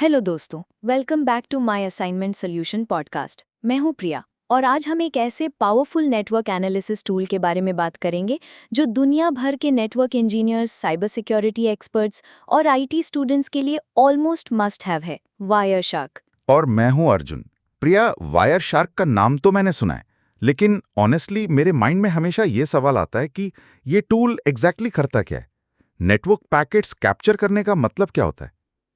Hello दोस्तों, welcome back to my assignment solution podcast. मैं हूं प्रिया और आज हम एक ऐसे पावरफुल नेटवर्क एनालिसिस टूल के बारे में बात करेंगे जो दुनिया भर के network engineers, cyber security experts और आईटी स्टूडेंट्स के लिए ऑलमोस्ट मस्ट हैव है, वायरशार्क। और मैं हूं अर्जुन। प्रिया, वायर शार्क का नाम तो मैंने सुना है, लेकिन ऑनेस्टली मेरे माइंड में हमेशा ये सवाल आता है कि ये टूल एग्जैक्टली करता क्या है। नेटवर्क पैकेट्स कैप्चर करने का मतलब क्या होता है?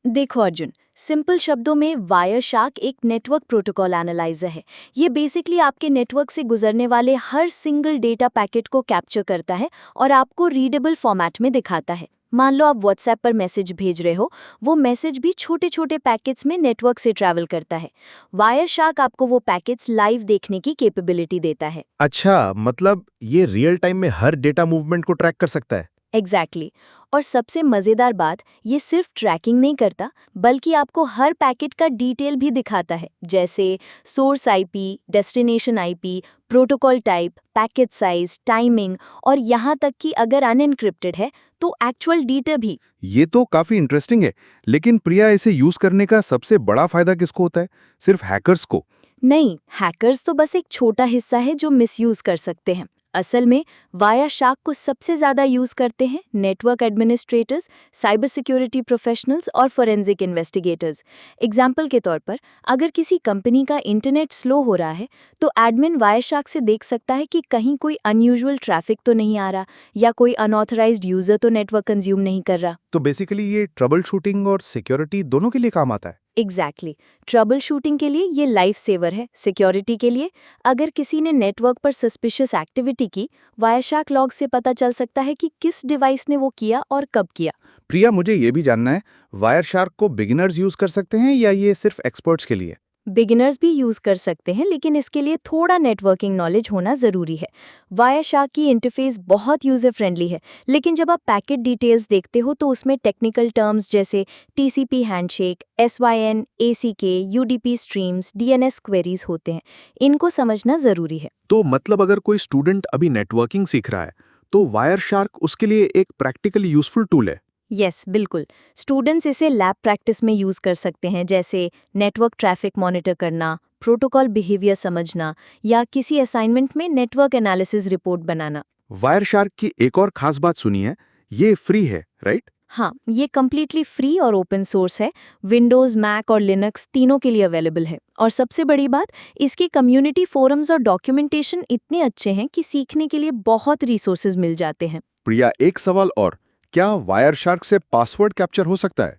देखो अर्जुन, सिंपल शब्दों में वायरशार्क एक नेटवर्क प्रोटोकॉल एनालाइजर है। ये बेसिकली आपके नेटवर्क से गुजरने वाले हर सिंगल डेटा पैकेट को कैप्चर करता है और आपको रीडेबल फॉर्मेट में दिखाता है। मान लो आप व्हाट्सएप पर मैसेज भेज रहे हो, वो मैसेज भी छोटे छोटे पैकेट्स में नेटवर्क से ट्रैवल करता है। वायरशार्क आपको वो पैकेट्स लाइव देखने की कैपेबिलिटी देता है। अच्छा, मतलब ये रियल टाइम में हर डेटा मूवमेंट को ट्रैक कर सकता है। एग्जैक्टली और सबसे मज़ेदार बात, ये सिर्फ ट्रैकिंग नहीं करता बल्कि आपको हर पैकेट का डिटेल भी दिखाता है, जैसे source IP, destination IP, protocol type, packet size, timing और यहाँ तक कि अगर अनएन्क्रिप्टेड है तो एक्चुअल डेटा भी। ये तो काफी इंटरेस्टिंग है, लेकिन प्रिया, इसे यूज करने का सबसे बड़ा फायदा किसको होता है? सिर्फ हैकर्स को? नहीं, हैकर्स तो बस एक छोटा हिस्सा है जो मिसयूज कर सकते हैं। असल में वायरशार्क को सबसे ज़्यादा यूज़ करते हैं network administrators, cyber security professionals और फोरेंसिक इन्वेस्टिगेटर्स। एग्जाम्पल के तौर पर, अगर किसी कंपनी का इंटरनेट स्लो हो रहा है तो एडमिन वायरशार्क से देख सकता है कि कहीं कोई अनयूजुअल ट्रैफिक तो नहीं आ रहा या कोई अनऑथराइज्ड यूज़र तो नेटवर्क कंज्यूम नहीं कर रहा। तो बेसिकली ये ट्रबल शूटिंग और सिक्योरिटी दोनों के लिए काम आता है। एग्जैक्टली, ट्रबल शूटिंग के लिए ये लाइफ सेवर है। सिक्योरिटी के लिए, अगर किसी ने नेटवर्क पर सस्पिशियस एक्टिविटी की, वायरशार्क लॉग से पता चल सकता है कि किस डिवाइस ने वो किया और कब किया। प्रिया, मुझे ये भी जानना है, वायर शार्क को बिगिनर्स यूज कर सकते हैं या ये सिर्फ एक्सपर्ट्स के लिए? बिगिनर्स भी यूज़ कर सकते हैं, लेकिन इसके लिए थोड़ा नेटवर्किंग नॉलेज होना ज़रूरी है। वायरशार्क की इंटरफेस बहुत यूज़र फ्रेंडली है, लेकिन जब आप पैकेट डिटेल्स देखते हो तो उसमें टेक्निकल टर्म्स जैसे TCP handshake, SYN, ACK, UDP streams, DNS queries होते हैं। इनको समझना ज़रूरी है। तो मतलब अगर कोई स्टूडेंट अभी नेटवर्किंग सीख रहा है, तो वायर शार्क उसके लिए एक प्रैक्टिकली यूजफुल टूल है। यस, बिल्कुल। स्टूडेंट्स इसे लैब प्रैक्टिस में यूज़ कर सकते हैं, जैसे नेटवर्क ट्रैफिक मॉनिटर करना, प्रोटोकॉल बिहेवियर समझना या किसी असाइनमेंट में नेटवर्क एनालिसिस रिपोर्ट बनाना। वायर शार्क की एक और खास बात सुनी है, ये फ्री है, राइट? हाँ, ये कम्प्लीटली फ्री और ओपन सोर्स है। विंडोज़, मैक और लिनक्स तीनों के लिए अवेलेबल है। और सबसे बड़ी बात, इसके कम्युनिटी फोरम्स और डॉक्यूमेंटेशन इतने अच्छे हैं कि सीखने के लिए बहुत रिसोर्सेज मिल जाते हैं। प्रिया, एक सवाल और, क्या वायर शार्क से पासवर्ड कैप्चर हो सकता है?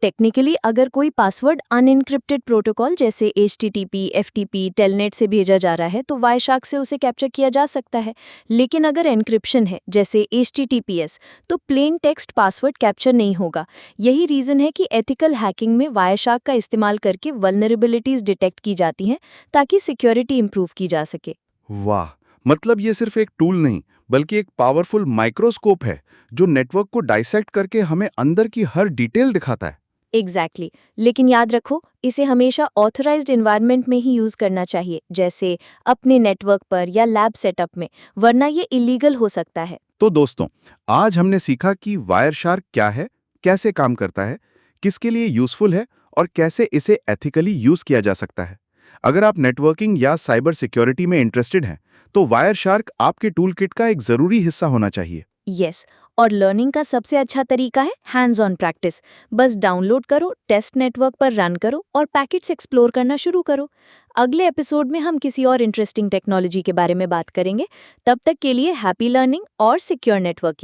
टेक्निकली अगर कोई पासवर्ड अनएन्क्रिप्टेड प्रोटोकॉल जैसे एचटीटीपी, एफटीपी, टेलनेट से भेजा जा रहा है तो वायरशार्क से उसे कैप्चर किया जा सकता है। लेकिन अगर एन्क्रिप्शन है जैसे एचटीटीपीएस, तो प्लेन टेक्स्ट पासवर्ड कैप्चर नहीं होगा। यही रीजन है कि एथिकल हैकिंग में वायरशार्क का इस्तेमाल करके वल्नरेबिलिटीज डिटेक्ट की जाती हैं ताकि सिक्योरिटी इंप्रूव की जा सके। वाह, मतलब ये सिर्फ एक टूल नहीं, बल्कि एक पावरफुल माइक्रोस्कोप है जो नेटवर्क को डाइसेक्ट करके हमें अंदर की हर डिटेल दिखाता है। एग्जैक्टली लेकिन याद रखो, इसे हमेशा ऑथराइज्ड एनवायरनमेंट में ही यूज़ करना चाहिए, जैसे अपने नेटवर्क पर या लैब सेटअप में, वरना ये इलीगल हो सकता है। तो दोस्तों, आज हमने सीखा कि वायर शार्क क्या है, कैसे काम करता है, किसके लिए यूजफुल है और कैसे इसे एथिकली यूज किया जा सकता है। अगर आप नेटवर्किंग या साइबर सिक्योरिटी में इंटरेस्टेड हैं, तो वायर शार्क आपके टूल किट का एक जरूरी हिस्सा होना चाहिए। यस, और लर्निंग का सबसे अच्छा तरीका है हैंड्स ऑन प्रैक्टिस। बस डाउनलोड करो, टेस्ट नेटवर्क पर रन करो और पैकेट्स एक्सप्लोर करना शुरू करो। अगले एपिसोड में हम किसी और इंटरेस्टिंग टेक्नोलॉजी के बारे में बात करेंगे। तब तक के लिए हैप्पी लर्निंग और सिक्योर नेटवर्किंग।